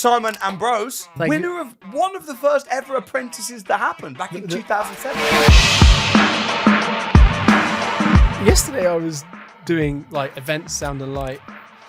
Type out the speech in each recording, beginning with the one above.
Simon Ambrose, Thank winner of one of the first ever apprentices that happened back in 2007. Yesterday I was doing like events sounding like,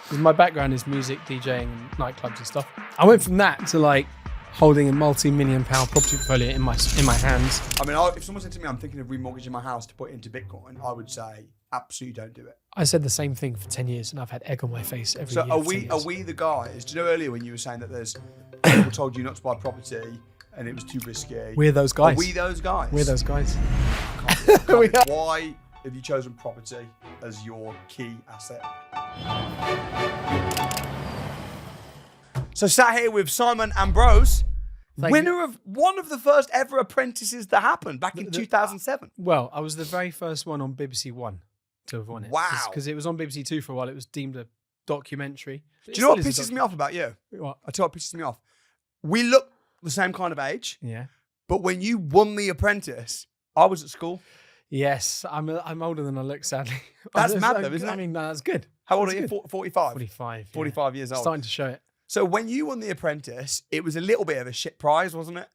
because my background is music, DJing and nightclubs and stuff. I went from that to like holding a multi-million pound property portfolio in my hands. I mean, if someone said to me, I'm thinking of remortgaging my house to put it into Bitcoin, I would say, absolutely don't do it. I said the same thing for 10 years and I've had egg on my face every year. So are we the guys? Do you know earlier when you were saying that there's people told you not to buy property and it was too risky? We're those guys. Are we those guys? We're those guys. Why have you chosen property as your key asset? So sat here with Simon Ambrose, winner of one of the first ever apprentices that happened back in 2007. Well, I was the very first one on BBC One to have won it. Wow. Because it was on BBC Two for a while. It was deemed a documentary. Do you know what pisses me off about you? What? I tell you what pisses me off. We look the same kind of age. Yeah. But when you won The Apprentice, I was at school. Yes, I'm older than I look, sadly. That's mad though, isn't it? I mean, no, that's good. How old are you? 45? 45. 45 years old. Starting to show it. So when you won The Apprentice, it was a little bit of a shit prize, wasn't it?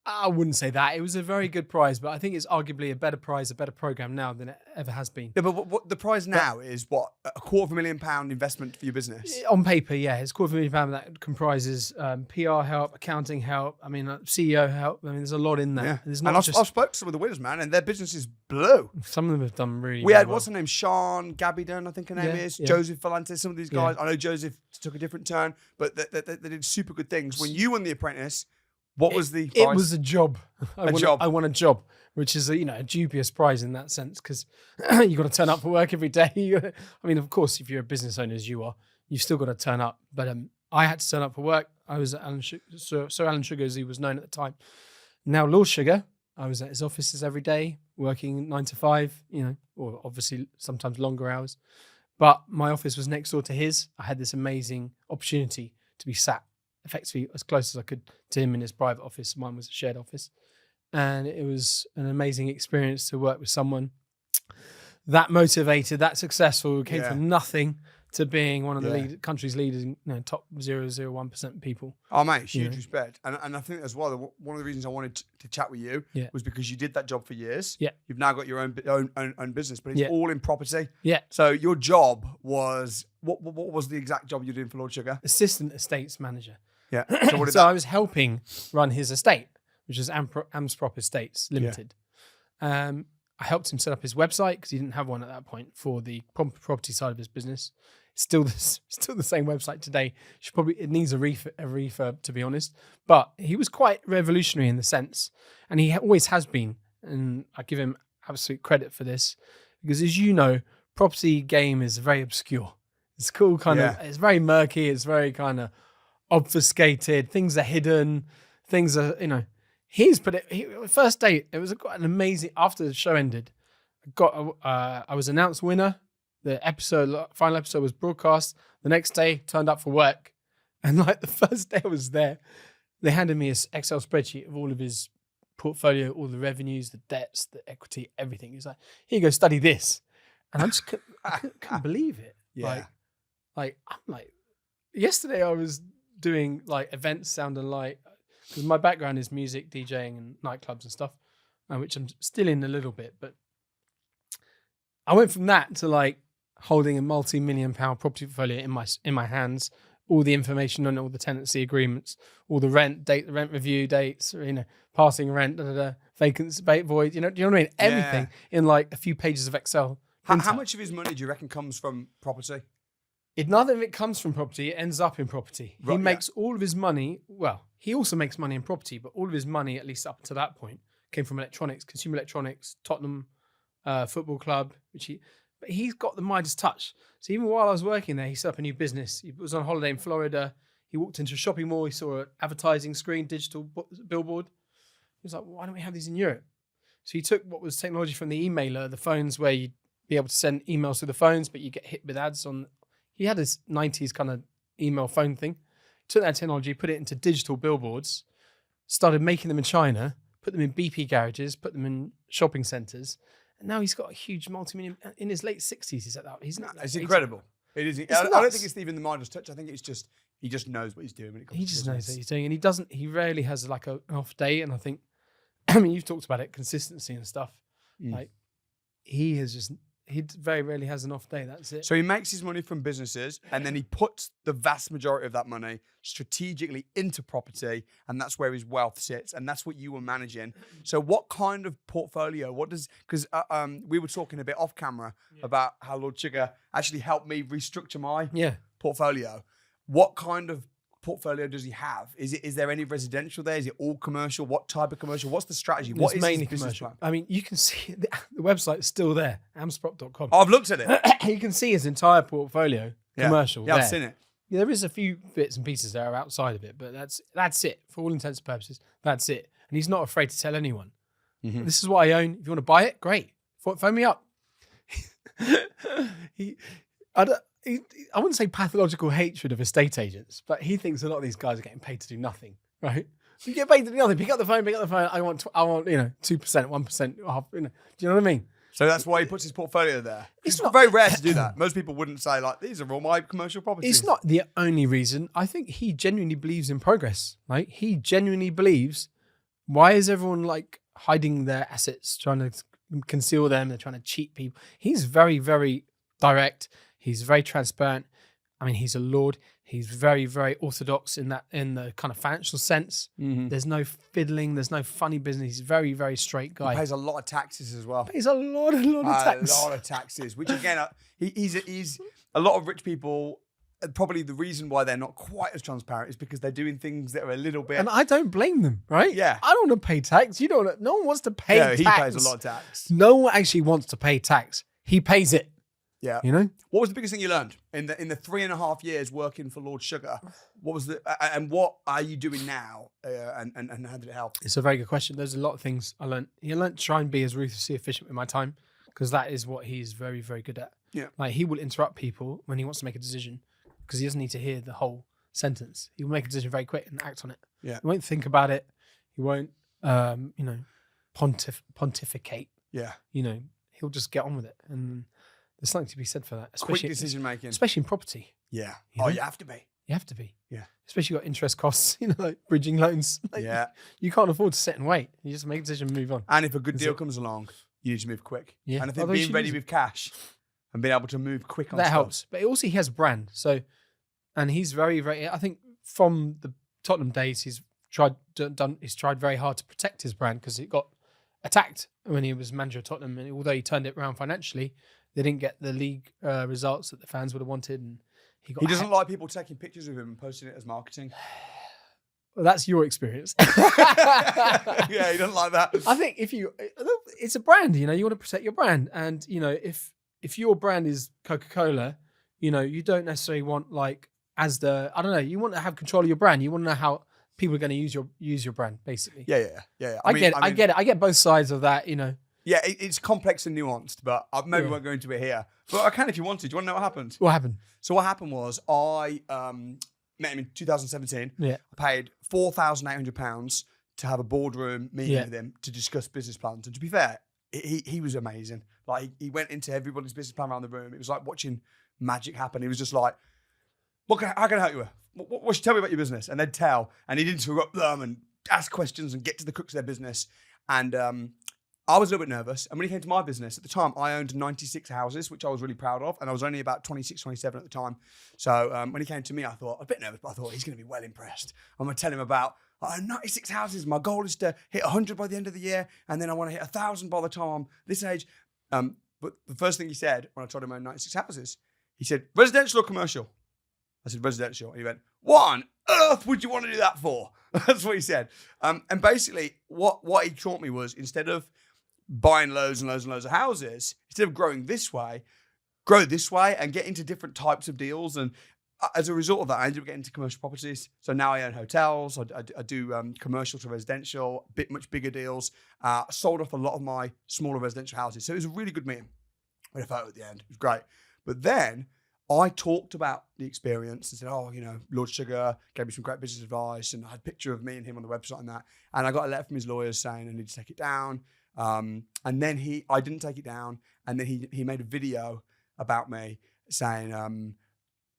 I wouldn't say that. It was a very good prize, but I think it's arguably a better prize, a better program now than it ever has been. Yeah, but what the prize now is what? £250,000 investment for your business? On paper, yeah. It's £250,000 that comprises PR help, accounting help, I mean, CEO help. I mean, there's a lot in there. Yeah. There's And I've spoke to some of the winners, man, and their businesses blew. Some of them have done really We had, well. what's her name? Sean Gabidon, I think her name is. Yeah. Joseph Valente, some of these guys. Yeah. I know Joseph took a different turn, but they did super good things. When you won The Apprentice, what was the prize? It was a job. I won a job, which is a dubious prize in that sense, because you got to turn up for work every day. I mean, of course, if you're a business owner as you are, you've still got to turn up. But I had to turn up for work. I was at Sir Alan Sugar, as he was known at the time. Now Lord Sugar. I was at his offices every day, working 9 to 5. Or obviously sometimes longer hours. But my office was next door to his. I had this amazing opportunity to be sat effectively as close as I could to him in his private office. Mine was a shared office. And it was an amazing experience to work with someone that motivated, that successful, who came from nothing to being one of the country's leading, top 0.01% people. Oh, mate, huge respect. And I think as well, one of the reasons I wanted to chat with you was because you did that job for years. Yeah. You've now got your own business, but it's all in property. Yeah. So your job was, what was the exact job you were doing for Lord Sugar? Assistant Estates Manager. Yeah. So I was helping run his estate, which is Amsprop Estates Limited. Yeah. I helped him set up his website because he didn't have one at that point for the property side of his business. It's still the same website today. It needs a refurb, to be honest. But he was quite revolutionary in the sense, and he always has been. And I give him absolute credit for this because, as you know, property game is very obscure. It's cool, it's very murky. It's very kind of obfuscated. Things are hidden. Things are, He's put it. First day, it was quite an amazing. After the show ended, I was announced winner. The final episode was broadcast. The next day, turned up for work, and like the first day I was there, they handed me an Excel spreadsheet of all of his portfolio, all the revenues, the debts, the equity, everything. He's like, "Here you go, study this," and I just couldn't believe it. Yeah. Like I'm like, yesterday I was doing like events sounding like. Because my background is music, DJing and nightclubs and stuff, which I'm still in a little bit. But I went from that to like holding a multi-million pound property portfolio in my hands, all the information on all the tenancy agreements, all the rent review dates, passing rent, vacancy, void, do you know what I mean? Everything in like a few pages of Excel. How much of his money do you reckon comes from property? None of it comes from property. It ends up in property. Right, he makes all of his money. Well, he also makes money in property, but all of his money, at least up to that point, came from electronics, consumer electronics, Tottenham Football Club. But he's got the Midas touch. So even while I was working there, he set up a new business. He was on holiday in Florida. He walked into a shopping mall. He saw an advertising screen, digital billboard. He was like, "Why don't we have these in Europe?" So he took what was technology from the emailer, the phones where you'd be able to send emails through the phones, but you get hit with ads on. He had his 90s kind of email phone thing. Took that technology, put it into digital billboards, started making them in China, put them in BP garages, put them in shopping centres. And now he's got a huge multi-million, in his late 60s, he's at that. It's incredible. It is. I don't think it's even the Midas touch. I think it's just He just knows what he's doing when it comes He to just business. knows what he's doing, and he rarely has like an off day. And I think, I mean, you've talked about it, consistency and stuff. Like he very rarely has an off day. That's it. So he makes his money from businesses, and then he puts the vast majority of that money strategically into property, and that's where his wealth sits, and that's what you were managing. So what kind of portfolio, because we were talking a bit off camera about how Lord Sugar actually helped me restructure my portfolio. What kind of portfolio does he have? Is there any residential there? Is it all commercial? What type of commercial? What's the strategy? What is mainly commercial? I mean, you can see the website is still there, amsprop.com. I've looked at it. You can see his entire portfolio commercial. Yeah, I've seen it. Yeah, there is a few bits and pieces that are outside of it, but that's it for all intents and purposes. That's it, and he's not afraid to tell anyone. This is what I own. If you want to buy it, great. Phone me up. I wouldn't say pathological hatred of estate agents, but he thinks a lot of these guys are getting paid to do nothing, right? You get paid to do nothing. Pick up the phone. I want 2%, 1%. Half, do you know what I mean? So that's why he puts his portfolio there. It's not very rare to do that. Most people wouldn't say like, these are all my commercial properties. It's not the only reason. I think he genuinely believes in progress. Right? He genuinely believes. Why is everyone like hiding their assets, trying to conceal them? They're trying to cheat people. He's very, very direct. He's very transparent. I mean, he's a lord. He's very, very orthodox in the kind of financial sense. There's no fiddling. There's no funny business. He's a very, very straight guy. He pays a lot of taxes as well. Pays a lot of taxes. A lot of taxes, which again, he's a lot of rich people. Probably the reason why they're not quite as transparent is because they're doing things that are a little bit. And I don't blame them, right? Yeah. I don't want to pay tax. You don't. No one wants to pay tax. He pays a lot of tax. No one actually wants to pay tax. He pays it. Yeah. You know? What was the biggest thing you learned in the 3.5 years working for Lord Sugar? What was and what are you doing now? And how did it help? It's a very good question. There's a lot of things I learned. I learned to try and be as ruthlessly efficient with my time, because that is what he's very, very good at. Yeah. Like he will interrupt people when he wants to make a decision, because he doesn't need to hear the whole sentence. He will make a decision very quick and act on it. Yeah. He won't think about it. He won't, pontificate. Yeah. He'll just get on with it. And there's something to be said for that. Quick decision making. Especially in property. Yeah. You know? You have to be. You have to be. Yeah. Especially got interest costs, like bridging loans. Yeah. You can't afford to sit and wait. You just make a decision and move on. And if a good deal comes along, you need to move quick. Yeah. And I think being ready with cash and being able to move quick on that stuff helps. But also he has a brand. So, and he's very, very, I think from the Tottenham days, he's tried very hard to protect his brand, because it got attacked when he was manager of Tottenham. And although he turned it around financially, they didn't get the league results that the fans would have wanted. And he doesn't like people taking pictures of him and posting it as marketing. Well, that's your experience. Yeah, he doesn't like that. I think it's a brand, you want to protect your brand. And, if your brand is Coca-Cola, you don't necessarily want you want to have control of your brand. You want to know how people are going to use your brand, basically. Yeah. I get it. I get both sides of that, Yeah, it's complex and nuanced, but I maybe won't go into it here. But I can if you wanted. Do you want to know what happened? What happened? So what happened was I met him in 2017. Yeah. I paid £4,800 to have a boardroom meeting with him to discuss business plans. And to be fair, he was amazing. Like he went into everybody's business plan around the room. It was like watching magic happen. He was just like, how can I help you with? What should tell me about your business? And they'd tell. And he'd interrupt them and ask questions and get to the crux of their business. And I was a little bit nervous. And when he came to my business, at the time, I owned 96 houses, which I was really proud of. And I was only about 26, 27 at the time. So when he came to me, I thought, a bit nervous, but I thought he's going to be well impressed. I'm going to tell him about 96 houses. My goal is to hit 100 by the end of the year. And then I want to hit 1,000 by the time I'm this age. But the first thing he said when I told him I owned 96 houses, he said, residential or commercial? I said, residential. And he went, what on earth would you want to do that for? That's what he said. And basically, what he taught me was, instead of buying loads and loads and loads of houses, instead of growing this way, grow this way and get into different types of deals. And as a result of that, I ended up getting into commercial properties. So now I own hotels. I do commercial to residential, much bigger deals. Sold off a lot of my smaller residential houses. So it was a really good meeting. We had a photo at the end. It was great. But then I talked about the experience and said, Lord Sugar gave me some great business advice. And I had a picture of me and him on the website and that. And I got a letter from his lawyers saying I need to take it down. And then I didn't take it down. And then he made a video about me saying,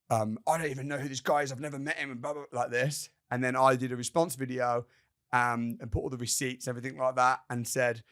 I don't even know who this guy is. I've never met him and blah, blah, blah, like this. And then I did a response video and put all the receipts, everything like that, and said,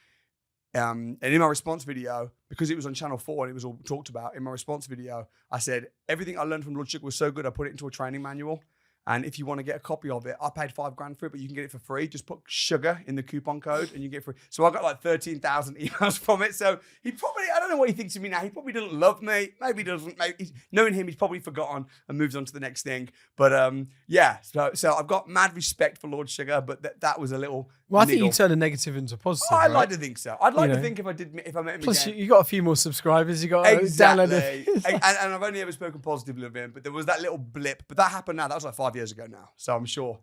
and in my response video, because it was on Channel 4 and it was all talked about, in my response video, I said, everything I learned from Blood Sugar was so good, I put it into a training manual. And if you want to get a copy of it, I paid $5,000 for it, but you can get it for free. Just put sugar in the coupon code and you get it free. So I got like 13,000 emails from it. So he probably, I don't know what he thinks of me now. He probably doesn't love me. Maybe he doesn't. Maybe knowing him, he's probably forgotten and moved on to the next thing. But yeah, so I've got mad respect for Lord Sugar, but that was a little. Well, I think you turned a negative into a positive. I'd like to think so. I'd like to think if I met him plus again. You got a few more subscribers. You got exactly. and I've only ever spoken positively of him, but there was that little blip. But that happened now. That was like 5 years ago now. So I'm sure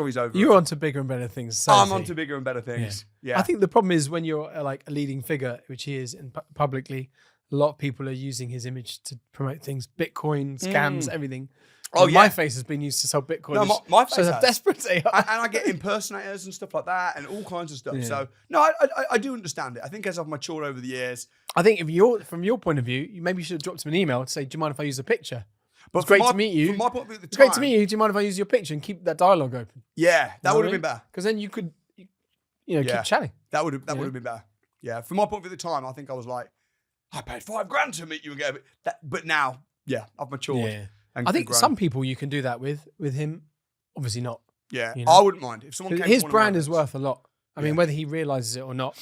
he's over. You're onto bigger and better things. I'm onto bigger and better things. Yeah. I think the problem is when you're like a leading figure, which he is publicly, a lot of people are using his image to promote things, Bitcoin, scams, everything. Oh, yeah. My face has been used to sell Bitcoin. No, my face has. Desperate. And I get impersonators and stuff like that and all kinds of stuff. Yeah. So, no, I do understand it. I think as I've matured over the years. I think from your point of view, you maybe should have dropped him an email to say, do you mind if I use a picture? But it's great to meet you. From my point of view at the it's time, great to meet you. Do you mind if I use your picture and keep that dialogue open? Yeah, that would have been better. Because then you could, keep chatting. That would have been better. Yeah, from my point of view at the time, I think I was like, I paid $5,000 to meet you again. But now, yeah, I've matured. Yeah. I think some people you can do that with him. Obviously not. Yeah, I wouldn't mind if someone came. His brand is worth a lot. I mean, whether he realizes it or not,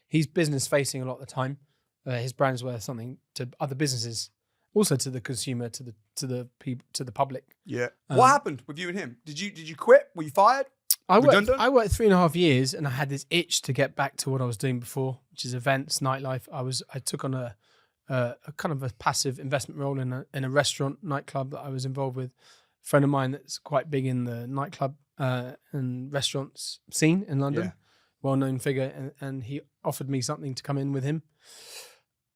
he's business facing a lot of the time. His brand is worth something to other businesses, also to the consumer, to the people, to the public. Yeah. What happened with you and him? Did you quit? Were you fired? I worked 3.5 years, and I had this itch to get back to what I was doing before, which is events, nightlife. I took on a kind of a passive investment role in a restaurant nightclub that I was involved with. A friend of mine that's quite big in the nightclub and restaurants scene in London, well-known figure, and he offered me something to come in with him.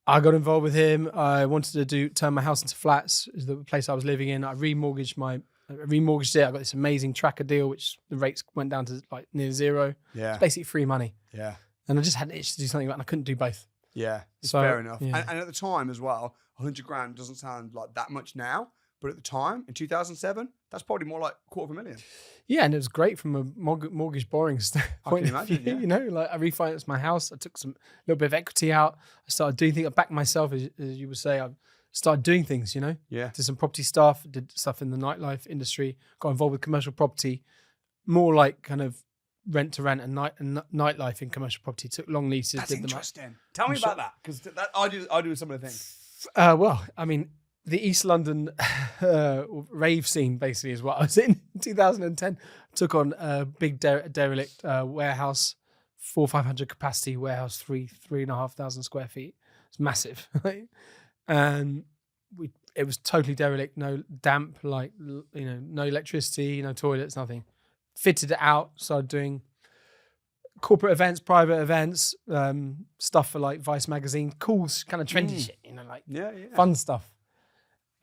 I got involved with him. I wanted to turn my house into flats, is the place I was living in. I remortgaged it. I got this amazing tracker deal, which the rates went down to like near zero. Yeah, it's basically free money. Yeah, and I just had an itch to do something, and I couldn't do both. Yeah, fair enough. Yeah. And at the time as well, $100,000 doesn't sound like that much now, but at the time in 2007, that's probably more like $250,000. Yeah, and it was great from a mortgage borrowing point of view. You know, like I refinanced my house. I took a little bit of equity out. I started doing things. I backed myself, as you would say. I started doing things. You know, did some property stuff. Did stuff in the nightlife industry. Got involved with commercial property, more like kind of rent to rent and nightlife in commercial property. Took long leases. That's interesting. Tell me about that, because I do some of the things. Well, I mean, the East London rave scene basically is what I was in 2010. Took on a big derelict warehouse, 400-500 capacity warehouse, 3,500 square feet. It's massive, right? And it was totally derelict, no damp, like no electricity, no toilets, nothing. Fitted it out, started doing corporate events, private events, stuff for like Vice magazine, cool kind of trendy shit, like fun stuff.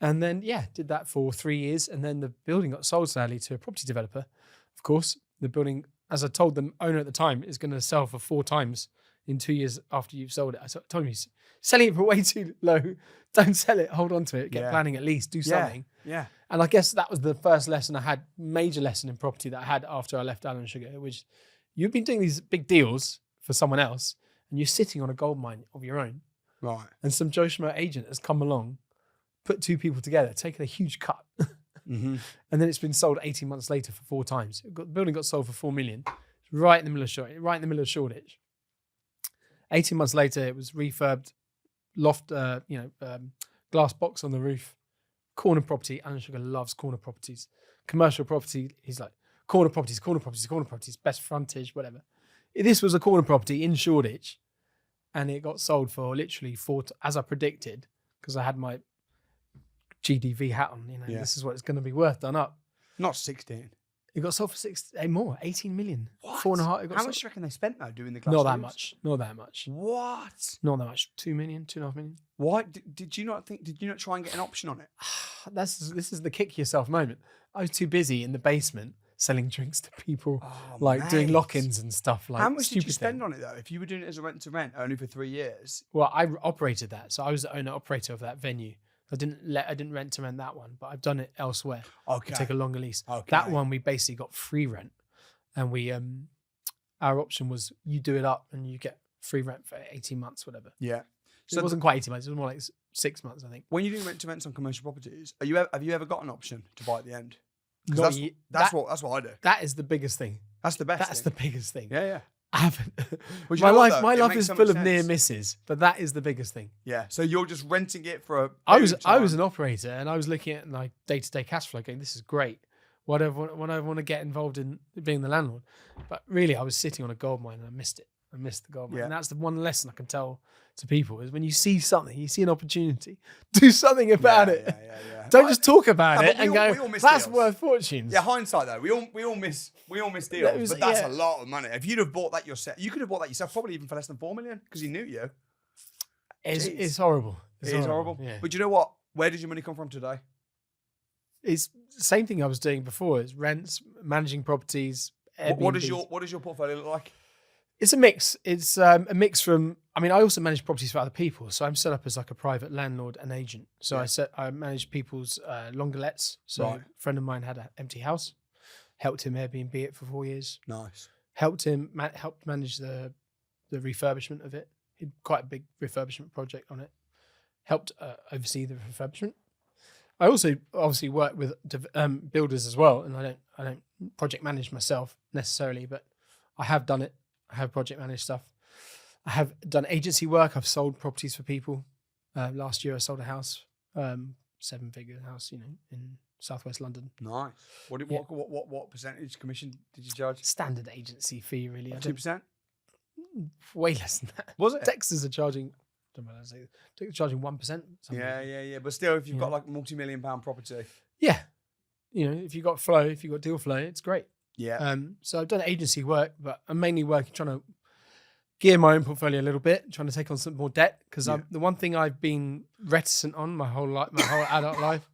And then, did that for 3 years. And then the building got sold, sadly, to a property developer. Of course, the building, as I told the owner at the time, is going to sell for 4 times in 2 years after you've sold it. I told him, selling it for way too low. Don't sell it. Hold on to it. Get planning at least. Do something. Yeah. And I guess that was the first lesson I had, major lesson in property that I had after I left Alan Sugar, which you've been doing these big deals for someone else and you're sitting on a gold mine of your own. Right. And some Joe Schmo agent has come along, put 2 people together, taken a huge cut. And then it's been sold 18 months later for 4 times. The building got sold for $4 million, right in the middle of Shoreditch. 18 months later, it was refurbed, loft, glass box on the roof, corner property. Alan Sugar loves corner properties. Commercial property, he's like, corner properties, best frontage, whatever. This was a corner property in Shoreditch, and it got sold for literally 4, as I predicted, because I had my GDV hat on. This is what it's going to be worth done up. Not 16. It got sold for 18 million. What? 4.5. How much do you reckon they spent though doing the glass? Not that much. What? Not that much. 2 million, 2.5 million. Why did you not try and get an option on it? This is the kick yourself moment. I was too busy in the basement selling drinks to people, doing lock-ins and stuff. Like, how much did you spend on it though? If you were doing it as a rent to rent only for 3 years. Well, I operated that, so I was the owner operator of that venue. I didn't rent to rent that one, but I've done it elsewhere. Okay. Take a longer lease. Okay. That one we basically got free rent, and we our option was you do it up and you get free rent for 18 months, whatever. Yeah. So it wasn't quite 18 months. It was more like 6 months, I think. When you do rent to rents on commercial properties, have you ever got an option to buy at the end? That's what I do. That is the biggest thing. That's the best. That's the biggest thing. Yeah. I haven't. My life is full of near misses, but that is the biggest thing. Yeah. So you're just renting it for a. I was an operator, and I was looking at like day-to-day cash flow, going, "This is great. What I want to get involved in being the landlord." But really, I was sitting on a gold mine, and I missed it. I missed the gold mine, and that's the one lesson I can tell to people is when you see something, you see an opportunity, do something about it. Yeah. Don't just talk about it and go, "That's worth fortunes." Yeah, hindsight though, we all miss deals, but that's a lot of money. If you'd have bought that yourself, you could have bought that yourself, probably even for less than 4 million because he knew you. It's horrible. It is horrible. Yeah. But you know what? Where did your money come from today? It's the same thing I was doing before. It's rents, managing properties. What does your portfolio look like? It's a mix. It's a mix from. I mean, I also manage properties for other people, so I'm set up as like a private landlord and agent. So I manage people's longer lets. So a friend of mine had an empty house, helped him Airbnb it for 4 years. Nice. Helped manage the refurbishment of it. He had quite a big refurbishment project on it. Helped oversee the refurbishment. I also obviously work with builders as well, and I don't project manage myself necessarily, but I have done it. I have project managed stuff. I have done agency work. I've sold properties for people. Last year I sold a house, 7-figure house, in southwest London. Nice. What percentage commission did you charge? Standard agency fee, really. 2%? Way less than that. Was it? Texas are charging. I don't know how to say. They're charging 1%. Yeah. But still, if you've got like multi-million-pound property. Yeah. If you've got flow, if you've got deal flow, it's great. Yeah. So I've done agency work, but I'm mainly working trying to gear my own portfolio a little bit, trying to take on some more debt because the one thing I've been reticent on my whole adult life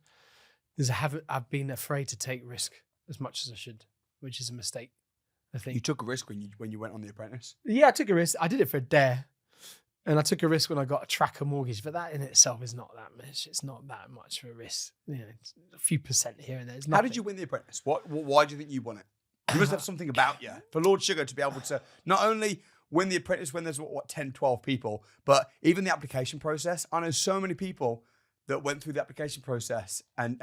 is I've been afraid to take risk as much as I should, which is a mistake. I think you took a risk when you went on The Apprentice. Yeah, I took a risk. I did it for a dare, and I took a risk when I got a tracker mortgage. But that in itself is not that much. It's not that much of a risk. It's a few percent here and there. How did you win The Apprentice? Why do you think you won it? You must have something about you for Lord Sugar to be able to not only win The Apprentice when there's 10, 12 people, but even the application process. I know so many people that went through the application process and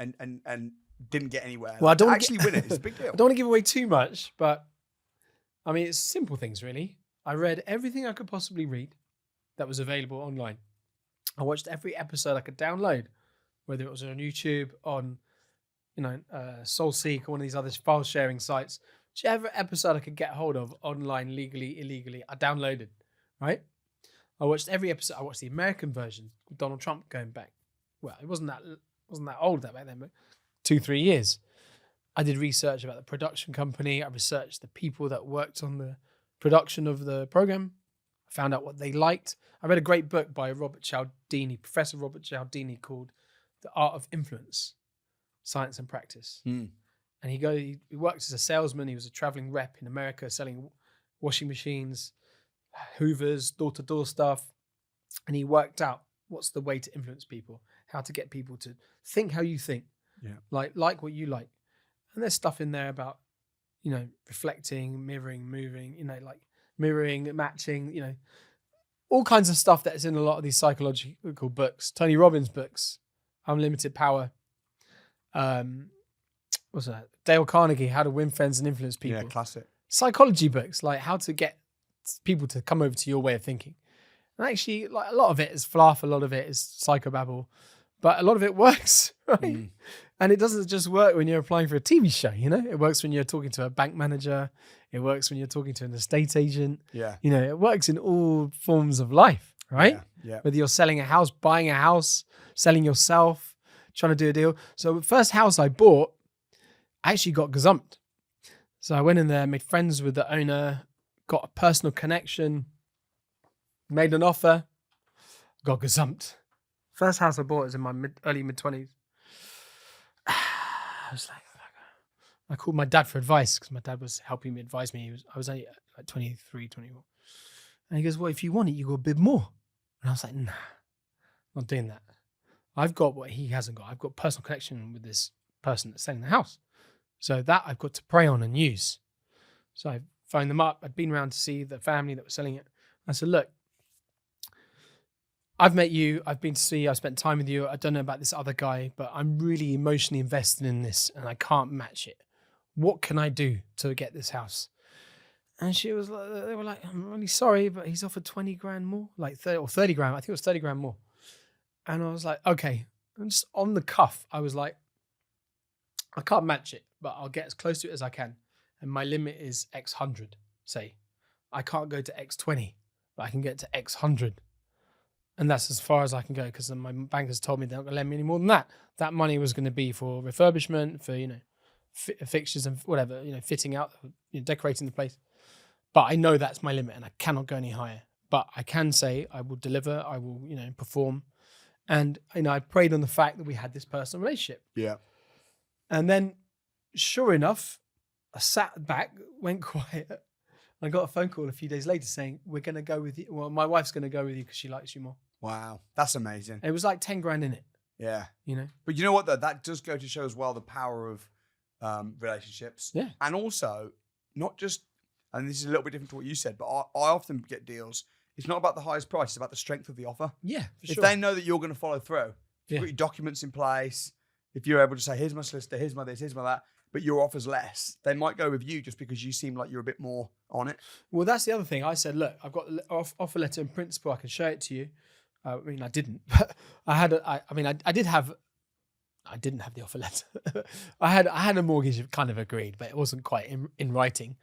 didn't get anywhere. Well, I don't actually win it. It's a big deal. I don't want to give away too much, but I mean, it's simple things really. I read everything I could possibly read that was available online. I watched every episode I could download, whether it was on YouTube, on SoulSeek or one of these other file sharing sites. Whichever episode I could get hold of online, legally, illegally, I downloaded, right? I watched every episode. I watched the American version with Donald Trump going back. Well, it wasn't that old back then, but 2-3 years. I did research about the production company. I researched the people that worked on the production of the program. I found out what they liked. I read a great book by Professor Robert Cialdini called The Art of Influence, Science and Practice. And he worked as a salesman. He was a traveling rep in America selling washing machines, hoovers, door-to-door stuff. And he worked out what's the way to influence people, how to get people to think how you think, like what you like. And there's stuff in there about, reflecting, mirroring, moving, like mirroring, matching, all kinds of stuff that is in a lot of these psychological books. Tony Robbins' books, Unlimited Power. What's that? Dale Carnegie, How to Win Friends and Influence People. Yeah, classic. Psychology books, like how to get people to come over to your way of thinking. And actually, like a lot of it is fluff, a lot of it is psychobabble, but a lot of it works, right? And it doesn't just work when you're applying for a TV show, It works when you're talking to a bank manager. It works when you're talking to an estate agent. Yeah. It works in all forms of life, right? Yeah. Whether you're selling a house, buying a house, selling yourself, trying to do a deal. So the first house I bought, I actually got gazumped. So I went in there, made friends with the owner, got a personal connection, made an offer, got gazumped. First house I bought was in my early mid-20s. I was like, I called my dad for advice because my dad was helping me advise me. I was only like 23, 24. And he goes, well, if you want it, you go a bit more. And I was like, nah, not doing that. I've got what he hasn't got. I've got personal connection with this person that's selling the house. So that I've got to prey on and use. So I phoned them up. I'd been around to see the family that was selling it. I said, look, I've met you. I've been to see you. I've spent time with you. I don't know about this other guy, but I'm really emotionally invested in this and I can't match it. What can I do to get this house? And she was like, they were like, I'm really sorry, but he's offered 20 grand more, like 30 grand. I think it was 30 grand more. And I was like, okay. And just on the cuff, I was like, I can't match it, but I'll get as close to it as I can. And my limit is X 100, say. I can't go to X 20, but I can get to X 100. And that's as far as I can go because my bankers told me they're not going to lend me any more than that. That money was going to be for refurbishment, for, fixtures and whatever, fitting out, decorating the place. But I know that's my limit and I cannot go any higher. But I can say I will deliver, I will, perform. And, I prayed on the fact that we had this personal relationship. Yeah. And then, sure enough, I sat back, went quiet. I got a phone call a few days later saying, we're going to go with you. Well, my wife's going to go with you because she likes you more. Wow. That's amazing. It was like 10 grand in it. Yeah. But you know what, though? That does go to show as well the power of relationships. Yeah. And also, not just, and this is a little bit different to what you said, but I often get deals. It's not about the highest price. It's about the strength of the offer. Yeah, for if sure. they know that you're going to follow through, if you've got your documents in place, if you're able to say, here's my solicitor, here's my this, here's my that, but your offer's less, they might go with you just because you seem like you're a bit more on it. Well, that's the other thing. I said, look, I've got offer letter in principle. I can show it to you. I didn't, but I didn't have the offer letter. I had a mortgage kind of agreed, but it wasn't quite in writing.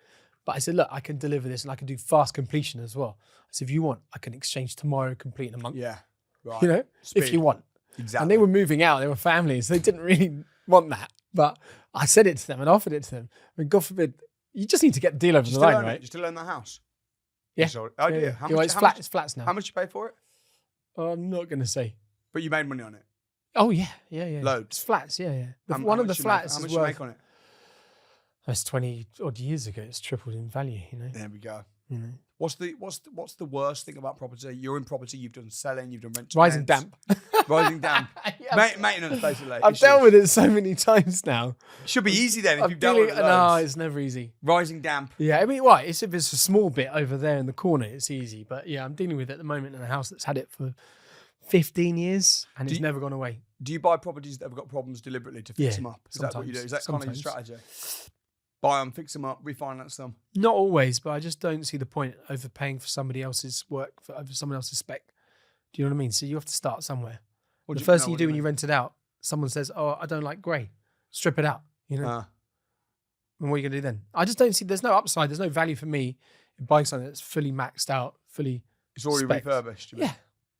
But I said, look, I can deliver this and I can do fast completion as well. I said, if you want, I can exchange tomorrow, complete in a month. Yeah, right. If you want. Exactly. And they were moving out. They were families. They didn't really want that. But I said it to them and offered it to them. I mean, God forbid, you just need to get the deal over the line, right? You still own that house? Yeah. Oh, yeah. How much, it's flats now. How much you pay for it? I'm not going to say. But you made money on it? Oh, yeah. Loads? It's flats, yeah. One of the flats is worth... How much you make on it? That's 20 odd years ago. It's tripled in value, There we go. What's the worst thing about property? You're in property, you've done selling, you've done rent. Rising damp. Rising damp. Maintenance, basically. I've dealt with it so many times now. It should be easy then if you've dealt with it loads. No, it's never easy. Rising damp. Yeah, I mean, why? If it's a small bit over there in the corner, it's easy. But yeah, I'm dealing with it at the moment in a house that's had it for 15 years and it's never gone away. Do you buy properties that have got problems deliberately to fix them up? Is that what you do? Is that kind of your strategy? Buy them, fix them up, refinance them? Not always, but I just don't see the point overpaying for somebody else's work, over someone else's spec. Do you know what I mean? So you have to start somewhere. The first thing you do when you rent it out, someone says, oh, I don't like grey. Strip it out, And what are you going to do then? I just don't see, there's no upside, there's no value for me in buying something that's fully maxed out, It's already specced. refurbished. Yeah.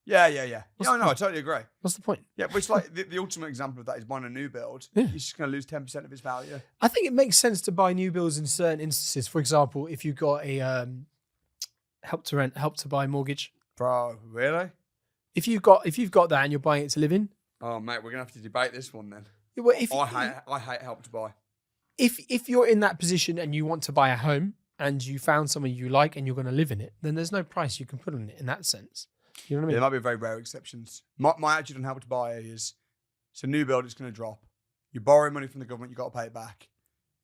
Yeah. No, I totally agree. What's the point? Yeah, but it's like the ultimate example of that is buying a new build. Yeah. You're just going to lose 10% of its value. I think it makes sense to buy new builds in certain instances. For example, if you've got a help to rent, help to buy mortgage. Bro, really? If you've got that and you're buying it to live in. Oh, mate, we're going to have to debate this one then. Well, I hate help to buy. If you're in that position and you want to buy a home and you found somewhere you like and you're going to live in it, then there's no price you can put on it in that sense. You know what I mean? Yeah, there might be very rare exceptions. My attitude on help to buy is it's a new build, it's going to drop. You're borrowing money from the government, you've got to pay it back.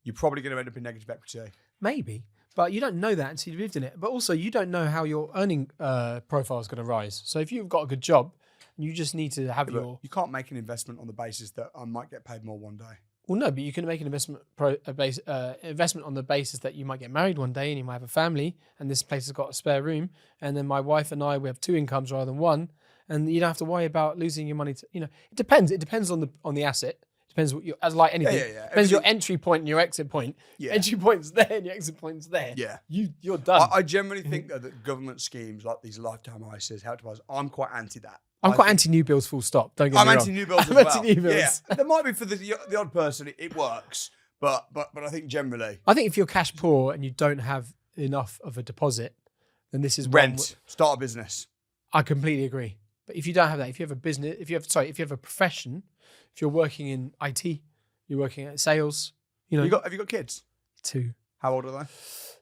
You're probably going to end up in negative equity. Maybe, but you don't know that until you've lived in it. But also, you don't know how your earning profile is going to rise. So if you've got a good job, you just need to have You can't make an investment on the basis that I might get paid more one day. Well, no, but you can make an investment on the basis that you might get married one day and you might have a family and this place has got a spare room and then my wife and I, we have two incomes rather than one, and you don't have to worry about losing your money. It depends. It depends on the asset. It depends what as like anything. Yeah. Depends your entry point and your exit point. Yeah. Entry point's there and your exit point's there. Yeah. You're done. I generally think that government schemes like these lifetime ISAs, help to buy, I'm quite anti that. I'm quite anti-new builds, full stop. Don't get me wrong. I'm anti-new builds as well. Anti-new builds. Yeah. There might be for the odd person, it works. But I think generally. I think if you're cash poor and you don't have enough of a deposit, then this is rent. Start a business. I completely agree. But if you don't have that, if you have a business, if you have a profession, if you're working in IT, you're working at sales, have you got kids? 2. How old are they?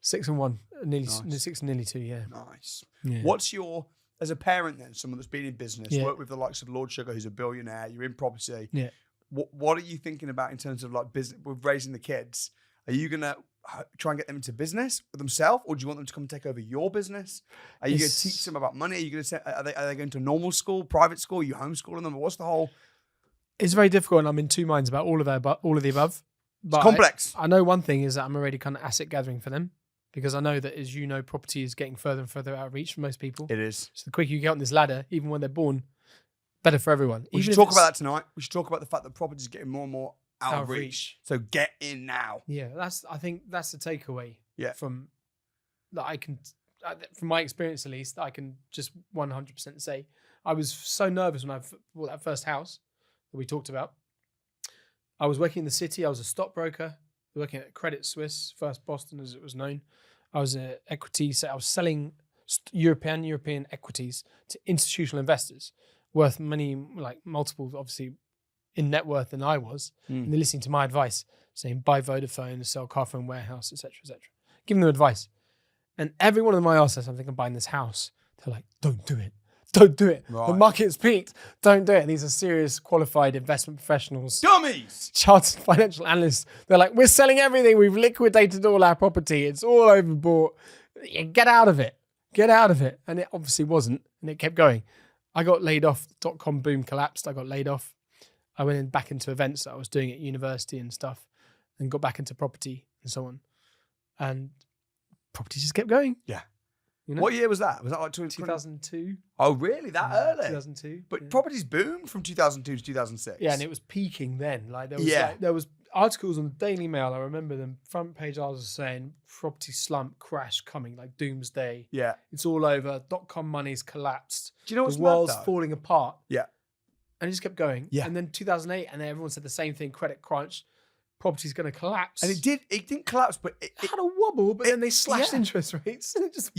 6 and 1. Nearly 6 and nearly 2, yeah. Nice. Yeah. What's your as a parent then, someone that's been in business, worked with the likes of Lord Sugar, who's a billionaire, you're in property. Yeah. What are you thinking about in terms of like business with raising the kids? Are you going to try and get them into business for themselves, or do you want them to come and take over your business? Are you going to teach them about money? Are you going to say, are they going to normal school, private school? Are you homeschooling them? What's the whole? It's very difficult, and I'm in two minds about all of the above. But it's complex. I know one thing is that I'm already kind of asset gathering for them, because I know that, as you know, property is getting further and further out of reach for most people. It is. So the quicker you get on this ladder, even when they're born, better for everyone. We should talk about that tonight. We should talk about the fact that property is getting more and more out of reach. So get in now. Yeah, I think that's the takeaway. Yeah. From my experience at least, I can just 100% say I was so nervous when I bought that first house that we talked about. I was working in the city. I was a stockbroker, working at Credit Suisse, First Boston as it was known. I was an equity, so I was selling European equities to institutional investors worth many, like multiple, obviously, in net worth than I was. And they're listening to my advice, saying buy Vodafone, sell Carphone Warehouse, etc., etc. Giving them advice. And every one of them I asked, I'm thinking, I'm buying this house. They're like, don't do it. Don't do it. Right. The market's peaked. Don't do it. These are serious, qualified investment professionals. Dummies! Chartered financial analysts. They're like, we're selling everything. We've liquidated all our property. It's all overbought. Get out of it. Get out of it. And it obviously wasn't. And it kept going. I got laid off. .com boom collapsed. I got laid off. I went back into events that I was doing at university and stuff, and got back into property and so on. And property just kept going. Yeah. You know? What year was that? Was that like 2002? Oh, really? That early? 2002. But properties boomed from 2002 to 2006. Yeah, and it was peaking then. Like there was articles on the Daily Mail. I remember them front page articles saying property slump crash coming, like doomsday. Yeah, it's all over. .com money's collapsed. Do you know what's the world's falling apart? Yeah, and it just kept going. Yeah, and then 2008, and then everyone said the same thing. Credit crunch. Property's going to collapse. And it did. It didn't collapse, but it had a wobble. But then they slashed interest rates. And it just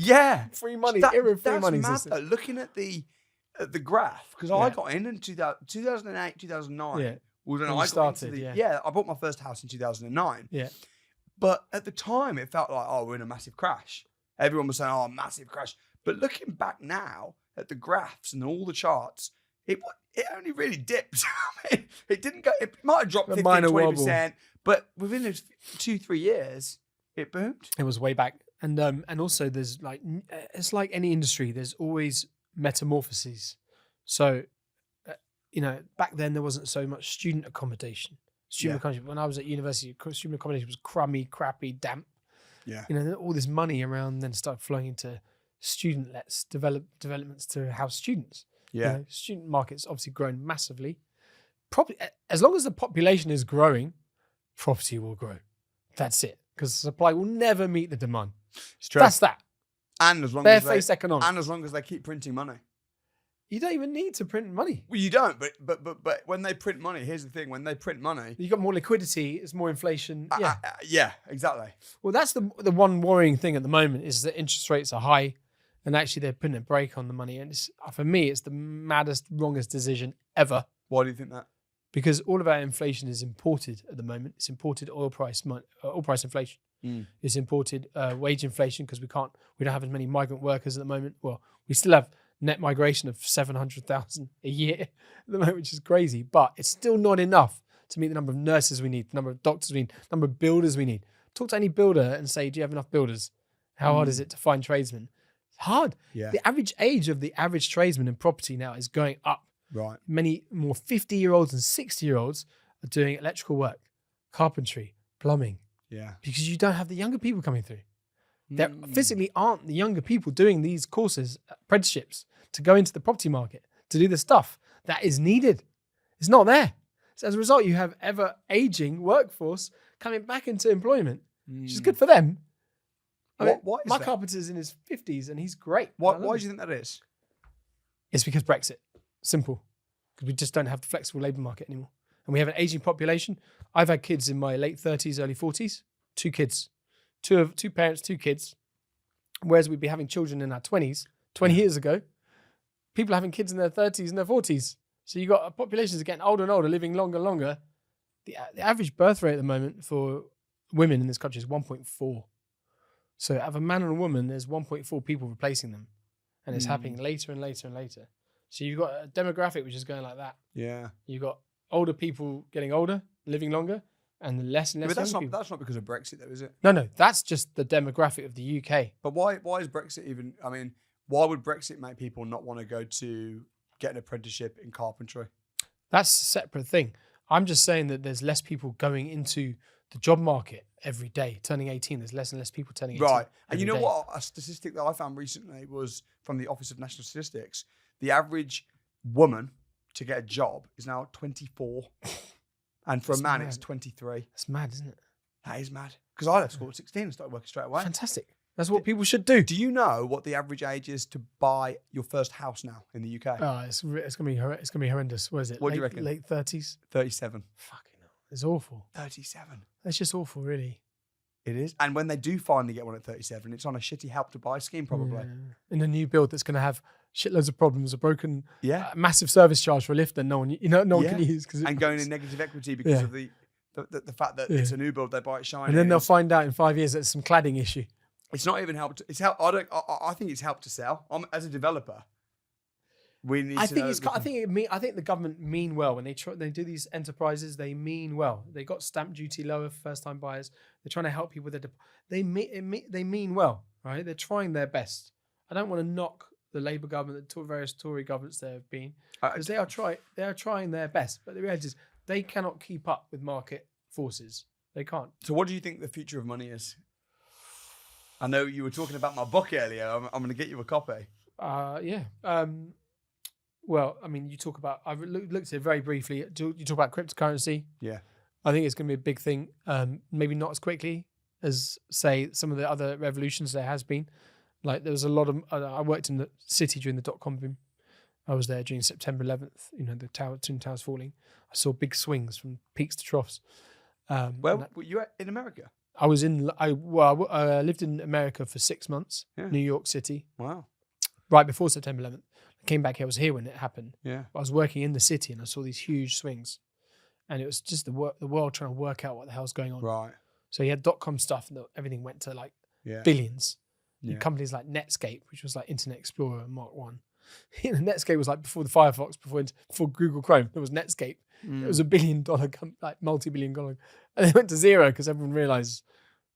free money. Free money. That's mad. Looking at the graph, because I got in 2008, 2009. Yeah, was when I got into I bought my first house in 2009. Yeah, but at the time it felt like, oh, we're in a massive crash. Everyone was saying, oh, massive crash. But looking back now at the graphs and all the charts, it only really dipped. It didn't go. It might have dropped 15-20%, but within 2-3 years, it boomed. It was way back, and also there's like, it's like any industry. There's always metamorphoses. So, back then there wasn't so much student accommodation. Accommodation. When I was at university, student accommodation was crummy, crappy, damp. Yeah. All this money around then started flowing into student-lets, developments to house students. Yeah. Student market's obviously grown massively. Probably as long as the population is growing, property will grow. That's it. Because the supply will never meet the demand. It's true. That's that. And as long barefaced economics. And as long as they keep printing money. You don't even need to print money. Well, you don't, but when they print money, here's the thing: when they print money, you got more liquidity, it's more inflation. Yeah, exactly. Well, that's the one worrying thing at the moment is that interest rates are high, and actually they're putting a brake on the money. And for me, it's the maddest, wrongest decision ever. Why do you think that? Because all of our inflation is imported at the moment. It's imported oil price inflation. It's imported wage inflation because we don't have as many migrant workers at the moment. Well, we still have net migration of 700,000 a year at the moment, which is crazy, but it's still not enough to meet the number of nurses we need, the number of doctors we need, the number of builders we need. Talk to any builder and say, do you have enough builders? How hard is it to find tradesmen? It's hard. Yeah. The average age of the average tradesman in property now is going up. Right. Many more 50-year-olds and 60-year-olds are doing electrical work, carpentry, plumbing. Yeah. Because you don't have the younger people coming through. There physically aren't the younger people doing these courses, apprenticeships, to go into the property market, to do the stuff that is needed. It's not there. So as a result, you have ever-aging workforce coming back into employment, which is good for them. My carpenter's in his 50s and he's great. Why do you think that is? It's because Brexit. Simple. Because we just don't have the flexible labour market anymore. And we have an ageing population. I've had kids in my late 30s, early 40s. 2 kids. Two parents, 2 kids. Whereas we'd be having children in our 20s, 20 years ago. People are having kids in their 30s and their 40s. So you've got a population that's getting older and older, living longer and longer. The average birth rate at the moment for women in this country is 1.4. So out of a man and a woman, there's 1.4 people replacing them. and it's happening later and later and later. So you've got a demographic which is going like that. Yeah. You've got older people getting older, living longer, and less and less. But that's not because of Brexit, though, is it? No, that's just the demographic of the UK. But why is Brexit even? I mean, why would Brexit make people not want to go to get an apprenticeship in carpentry? That's a separate thing. I'm just saying that there's less people going into the job market every day, turning 18. There's less and less people turning 18. Right. And you know what? A statistic that I found recently was from the Office of National Statistics. The average woman to get a job is now 24. And for a man, it's 23. That's mad, isn't it? That is mad. Because I left school at 16 and started working straight away. Fantastic. That's what people should do. Do you know what the average age is to buy your first house now in the UK? Oh, it's gonna be horrendous. What is it? What do you reckon? Late 30s? 37. Fucking hell. It's awful. 37. It's just awful, really. It is. And when they do finally get one at 37, it's on a shitty Help to Buy scheme, probably. Yeah. In a new build that's going to have shitloads of problems, a broken, massive service charge for a lift that no one can use. And going in negative equity because of the fact that it's a new build, they buy it shiny. And then they'll find out in 5 years that it's some cladding issue. It's not even helped. It's help. I think it's helped to sell. As a developer, we need. I think the government mean well when they do these enterprises. They mean well. They got stamp duty lower for first time buyers. They're trying to help people with they mean well, right? They're trying their best. I don't want to knock the Labour government, the various Tory governments there have been, because they are trying their best. But the reality is they cannot keep up with market forces. They can't. So, what do you think the future of money is? I know you were talking about my book earlier. I'm going to get you a copy. Yeah. Well, I mean, you talk about. I've looked at it very briefly. You talk about cryptocurrency. Yeah. I think it's going to be a big thing. Maybe not as quickly as, say, some of the other revolutions there has been. Like there was a lot of. I worked in the city during the dot-com boom. I was there during September 11th. You know, the Twin Towers falling. I saw big swings from peaks to troughs. Were you in America? I was I lived in America for 6 months, New York City. Wow. Right before September 11th. I came back here, I was here when it happened. Yeah. But I was working in the city and I saw these huge swings. And it was just the world trying to work out what the hell's going on. Right. So you had dot-com stuff and everything went to like billions. Yeah. Companies like Netscape, which was like Internet Explorer Mark 1. Netscape was like before the Firefox, before Google Chrome. There was Netscape. It was $1 billion, like multi-billion dollar. And they went to zero because everyone realized,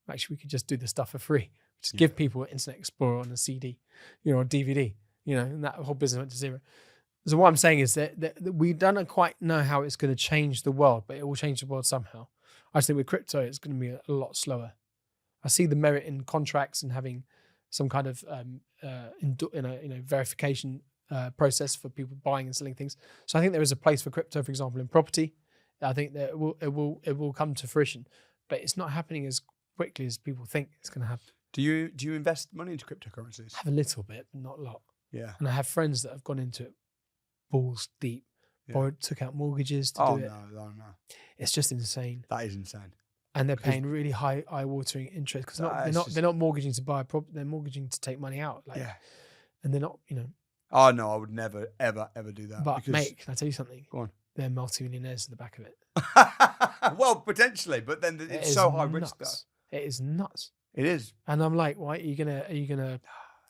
actually, we could just do this stuff for free. Just give people Internet Explorer on a CD, or DVD, and that whole business went to zero. So what I'm saying is that we don't quite know how it's going to change the world, but it will change the world somehow. I just think with crypto, it's going to be a lot slower. I see the merit in contracts and having some kind of verification process for people buying and selling things. So I think there is a place for crypto, for example, in property. I think that it will come to fruition, but it's not happening as quickly as people think it's going to happen. Do you invest money into cryptocurrencies? I have a little bit, but not a lot. Yeah. And I have friends that have gone into it balls deep, took out mortgages to do it. No. It's just insane. That is insane. And they're paying really high, eye-watering interest because they're not mortgaging to buy a property. They're mortgaging to take money out. And they're not, Oh no, I would never, ever, ever do that. But mate, can I tell you something? Go on. They're multi-millionaires at the back of it. Well, potentially, but then it's so high risk though. It is nuts. It is. And I'm like, why are you gonna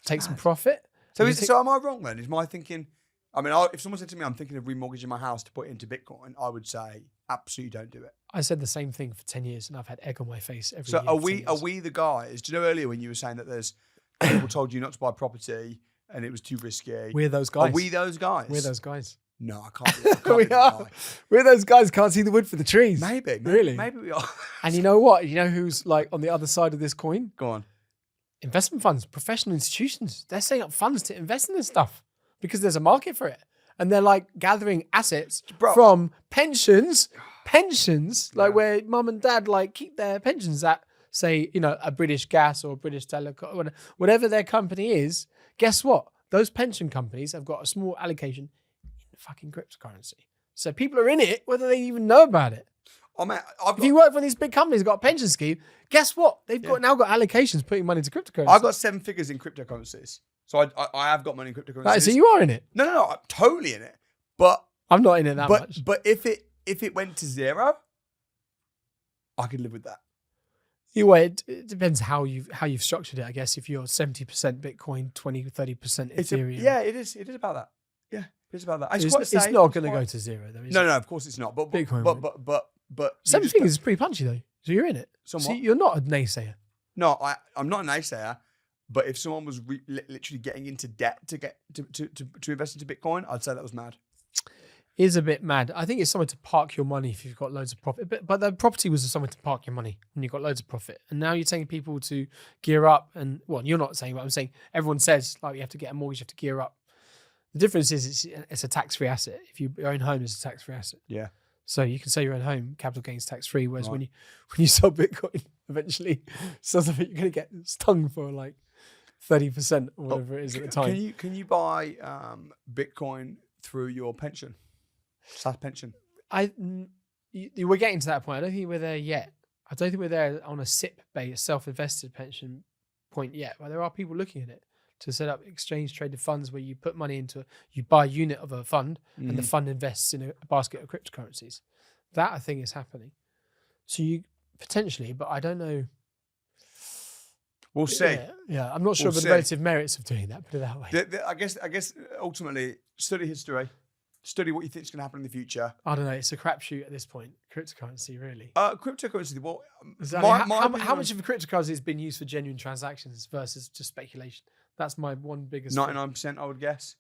take some profit? So am I wrong then? Is my thinking? I mean, if someone said to me, I'm thinking of remortgaging my house to put it into Bitcoin, I would say, absolutely don't do it. I said the same thing for 10 years and I've had egg on my face every year. So are we the guys? Do you know earlier when you were saying that there's people told you not to buy property and it was too risky? We're those guys. Are we those guys? We're those guys. No, I can't. We are. We're those guys who can't see the wood for the trees. Maybe. Really? Maybe we are. And you know what? You know who's like on the other side of this coin? Go on. Investment funds, professional institutions. They're setting up funds to invest in this stuff because there's a market for it. And they're like gathering assets from pensions, like where mum and dad like keep their pensions at, say, a British Gas or British Telecom, whatever their company is. Guess what? Those pension companies have got a small allocation in fucking cryptocurrency. So people are in it whether they even know about it. Oh man, if you work for these big companies, got a pension scheme, guess what? They've now got allocations putting money into cryptocurrency. I've got 7 figures in cryptocurrencies. So I have got money in cryptocurrencies. Right, so you are in it? No, I'm totally in it. But I'm not in it that much. But if it went to zero, I could live with that. It depends how you've structured it, I guess. If you're 70% Bitcoin, 20-30% Ethereum. It is about that. Yeah, it's about that. It's not going to go to zero, though. No, of course it's not. But Bitcoin but some things is pretty punchy though. So you're in it. Somewhat. So you're not a naysayer. No, I'm not a naysayer. But if someone was literally getting into debt to get to invest into Bitcoin, I'd say that was mad. Is a bit mad. I think it's somewhere to park your money if you've got loads of profit. But the property was somewhere to park your money when you've got loads of profit. And now you're telling people to gear up. And well, you're not saying what I'm saying. Everyone says like you have to get a mortgage, you have to gear up. The difference is it's a tax-free asset. If you own home, it's a tax-free asset. Yeah. So you can sell your own home, capital gains tax-free. Whereas when you sell Bitcoin, eventually, some of it you're going to get stung for like 30% or whatever it is at the time. Can you buy Bitcoin through your pension? SaaS pension. We're getting to that point. I don't think we're there yet. I don't think we're there on a SIP-based, self-invested pension point yet. But there are people looking at it to set up exchange-traded funds where you put money into, you buy a unit of a fund and the fund invests in a basket of cryptocurrencies. That I think is happening. So you potentially, but I don't know. We'll see. Yeah. I'm not sure of the relative merits of doing that. Put it that way. I guess ultimately study history. Study what you think is going to happen in the future. I don't know. It's a crapshoot at this point. Cryptocurrency, really. Cryptocurrency. Well, how much of a cryptocurrency has been used for genuine transactions versus just speculation? That's my one biggest. 99%, I would guess.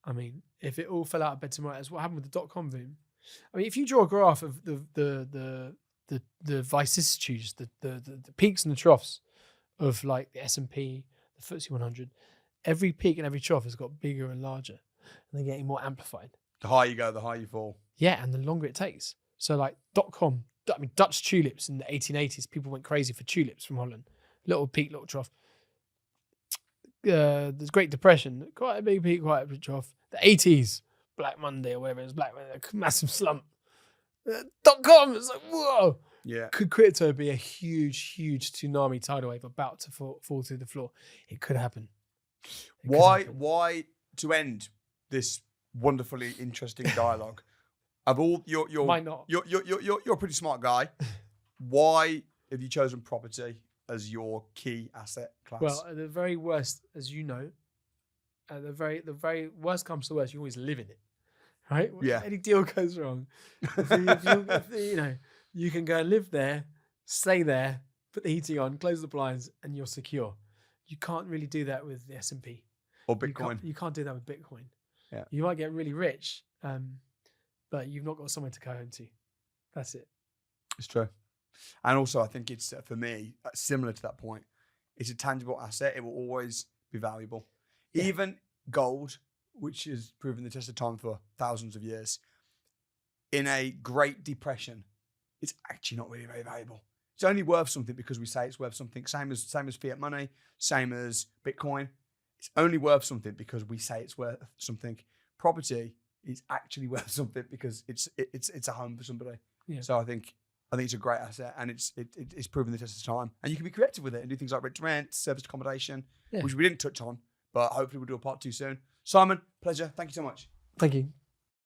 I mean, if it all fell out of bed tomorrow, as what happened with the .com boom. I mean, if you draw a graph of the vicissitudes, the peaks and the troughs of like the S&P, the FTSE 100, every peak and every trough has got bigger and larger, and they're getting more amplified. The higher you go, the higher you fall. Yeah, and the longer it takes. So like .com, I mean, Dutch tulips in the 1880s, people went crazy for tulips from Holland. Little peak, little trough. The Great Depression, quite a big peak, quite a big trough. The 80s, Black Monday or whatever it was, Black Monday, massive slump. .com, it's like, whoa. Yeah. Could crypto be a huge tsunami tidal wave about to fall through the floor? It could happen. Why to end this wonderfully interesting dialogue? Of all might not. You're a pretty smart guy. Why have you chosen property as your key asset class? Well, at the very worst, as you know, the very worst comes to worst, you always live in it, right? Yeah. Any deal goes wrong, you can go and live there, stay there, put the heating on, close the blinds, and you're secure. You can't really do that with the S&P or Bitcoin. You can't do that with Bitcoin. Yeah. You might get really rich, but you've not got somewhere to go home to. That's it. It's true. And also, I think it's, for me, similar to that point. It's a tangible asset. It will always be valuable. Yeah. Even gold, which has proven the test of time for thousands of years, in a Great Depression, it's actually not really very valuable. It's only worth something because we say it's worth something. Same as fiat money, same as Bitcoin. It's only worth something because we say it's worth something. Property is actually worth something because it's a home for somebody. Yeah. So I think it's a great asset, and it's proven the test of time. And you can be creative with it and do things like rent, service accommodation, which we didn't touch on, but hopefully we'll do a part 2 soon. Simon, pleasure. Thank you so much. Thank you.